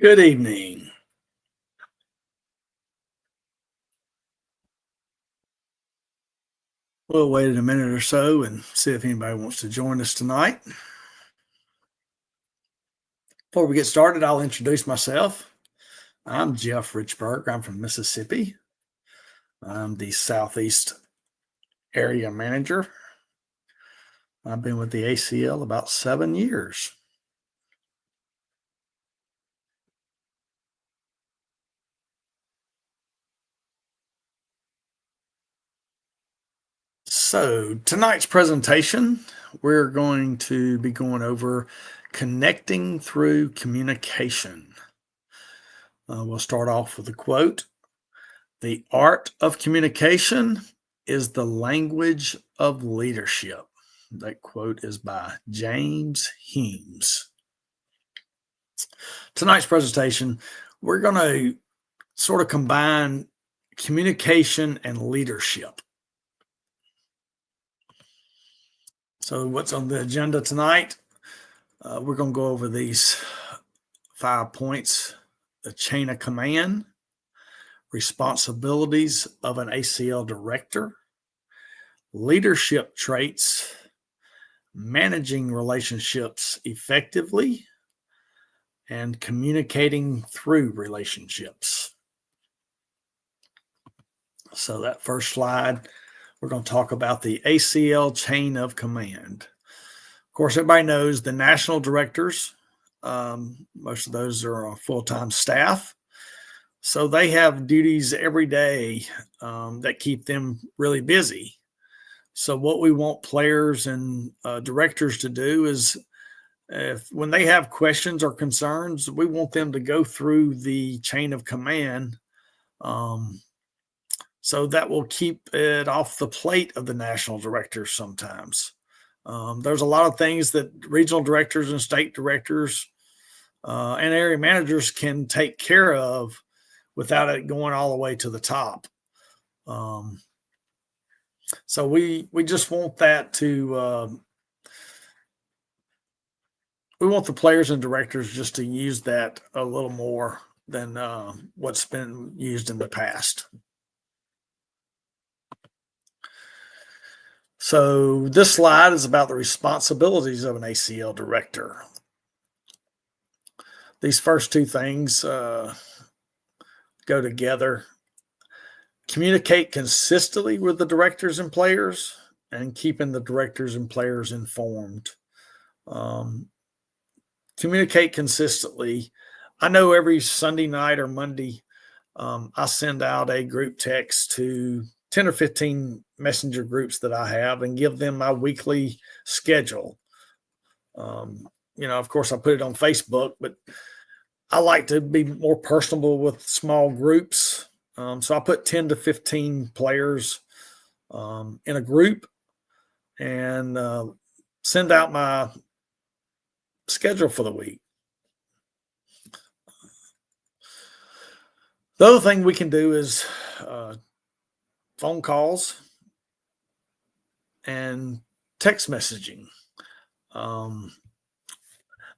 Good evening. We'll wait a minute or so and see if anybody wants to join us tonight. Before we get started, I'll introduce myself. I'm Jeff Richburg. I'm from Mississippi. I'm the Southeast area manager. I've been with the ACL about 7 years. So, tonight's presentation, we're going to be going over connecting through communication. We'll start off with a quote. The art of communication is the language of leadership. That quote is by James Heames. Tonight's presentation, we're going to sort of combine communication and leadership. So what's on the agenda tonight? We're going to go over these 5 points: the chain of command, responsibilities of an ACL director, leadership traits, managing relationships effectively, and communicating through relationships. So that first slide, we're going to talk about the ACL chain of command. Of course, everybody knows the national directors. Most of those are on full-time staff. So they have duties every day that keep them really busy. So what we want players and directors to do is when they have questions or concerns, we want them to go through the chain of command. So that will keep it off the plate of the national directors sometimes. There's a lot of things that regional directors and state directors and area managers can take care of without it going all the way to the top. So we just want that to we want the players and directors just to use that a little more than what's been used in the past. So this slide is about the responsibilities of an ACL director. These first two things go together. Communicate consistently with the directors and players, and keeping the directors and players informed. Communicate consistently. I know every Sunday night or Monday, I send out a group text to 10 or 15 messenger groups that I have and give them my weekly schedule. Of course, I put it on Facebook, but I like to be more personable with small groups. So I put 10 to 15 players in a group and send out my schedule for the week. The other thing we can do is phone calls and text messaging.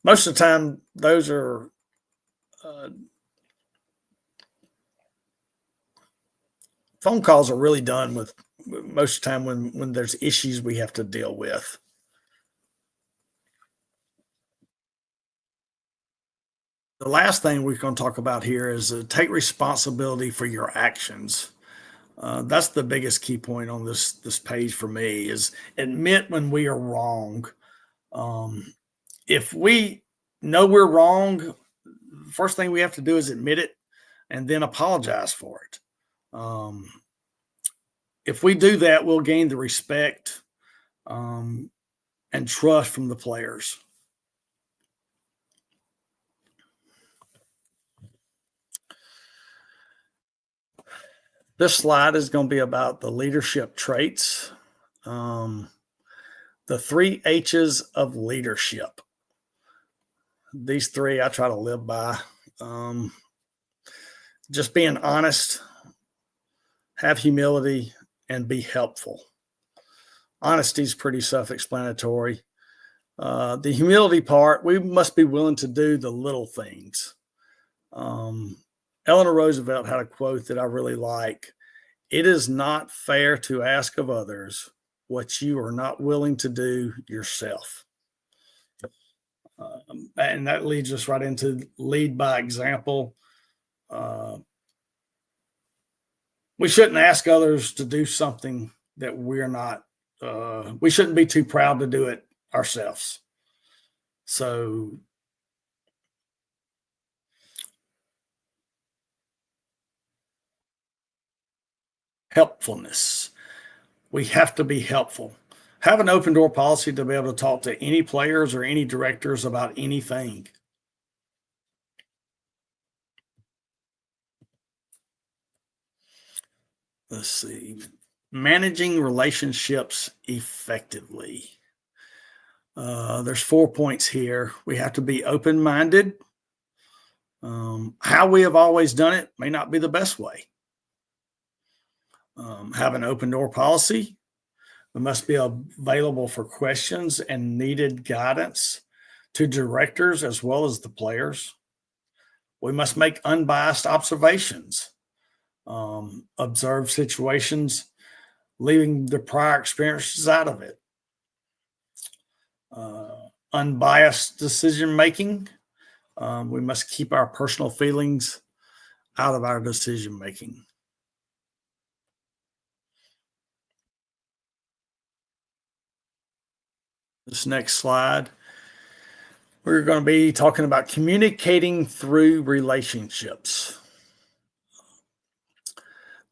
Most of the time, those are phone calls are really done with most of the time when there's issues we have to deal with. The last thing we're going to talk about here is take responsibility for your actions. That's the biggest key point on this page for me, is admit when we are wrong. If we know we're wrong, first thing we have to do is admit it and then apologize for it. If we do that, we'll gain the respect and trust from the players. This slide is going to be about the leadership traits, the 3 H's of leadership. These 3 I try to live by. Just being honest, have humility, and be helpful. Honesty is pretty self-explanatory. The humility part, we must be willing to do the little things. Um, Eleanor Roosevelt had a quote that I really like. It is not fair to ask of others what you are not willing to do yourself. And that leads us right into lead by example. Uh, we shouldn't ask others to do something that we're not, we shouldn't be too proud to do it ourselves. So, helpfulness. We have to be helpful. Have an open door policy to be able to talk to any players or any directors about anything. Let's see. Managing relationships effectively. There's 4 points here. We have to be open minded. How we have always done it may not be the best way. Have an open door policy. We must be available for questions and needed guidance to directors as well as the players. We must make unbiased observations, observe situations, leaving the prior experiences out of it. Unbiased decision making. We must keep our personal feelings out of our decision making. This next slide, we're going to be talking about communicating through relationships.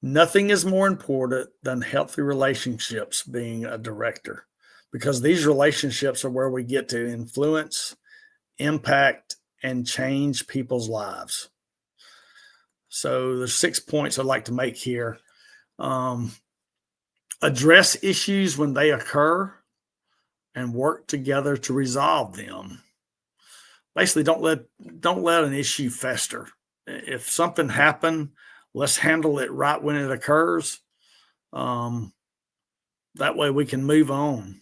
Nothing is more important than healthy relationships being a director, because these relationships are where we get to influence, impact, and change people's lives. So there's 6 points I'd like to make here. Address issues when they occur and work together to resolve them. Basically, don't let an issue fester. If something happened, let's handle it right when it occurs. That way we can move on.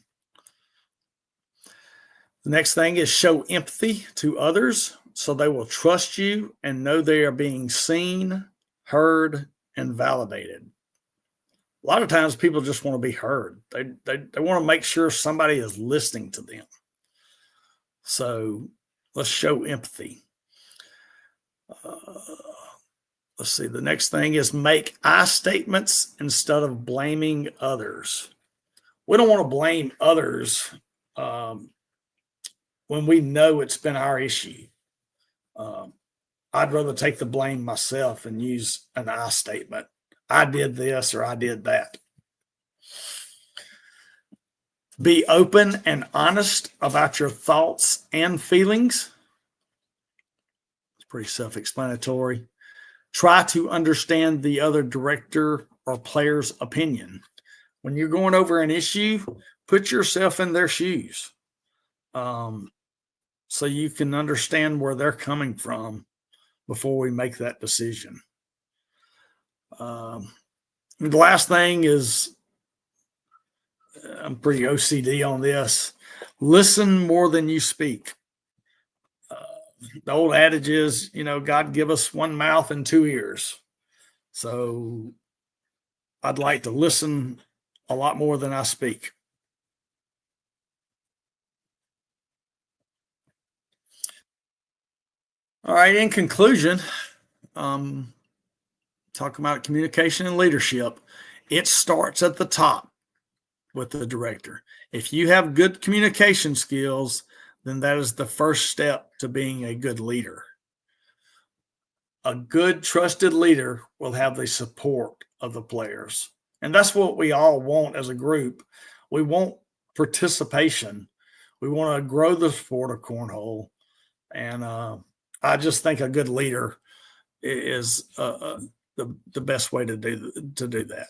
The next thing is show empathy to others so they will trust you and know they are being seen, heard, and validated. A lot of times people just want to be heard. They want to make sure somebody is listening to them. So let's show empathy. Let's see. The next thing is make I statements instead of blaming others. We don't want to blame others when we know it's been our issue. I'd rather take the blame myself and use an I statement. I did this or I did that. Be open and honest about your thoughts and feelings. It's pretty self-explanatory. Try to understand the other director or player's opinion. When you're going over an issue, put yourself in their shoes, so you can understand where they're coming from before we make that decision. The last thing is, I'm pretty OCD on this. Listen more than you speak. The old adage is, God give us one mouth and two ears. So I'd like to listen a lot more than I speak. All right. In conclusion, talking about communication and leadership, it starts at the top with the director. If you have good communication skills, then that is the first step to being a good leader. A good, trusted leader will have the support of the players. And that's what we all want as a group. We want participation. We want to grow the sport of cornhole. And I just think a good leader is the best way to do that.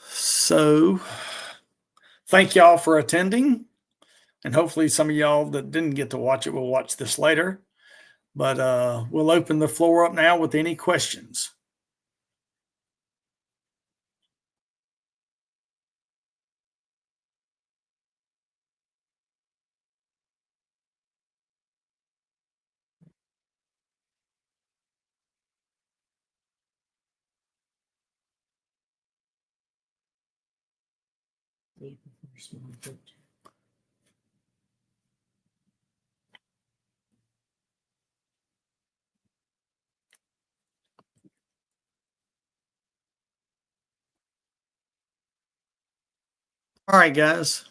So thank y'all for attending. And hopefully some of y'all that didn't get to watch it will watch this later. But we'll open the floor up now with any questions. All right, guys.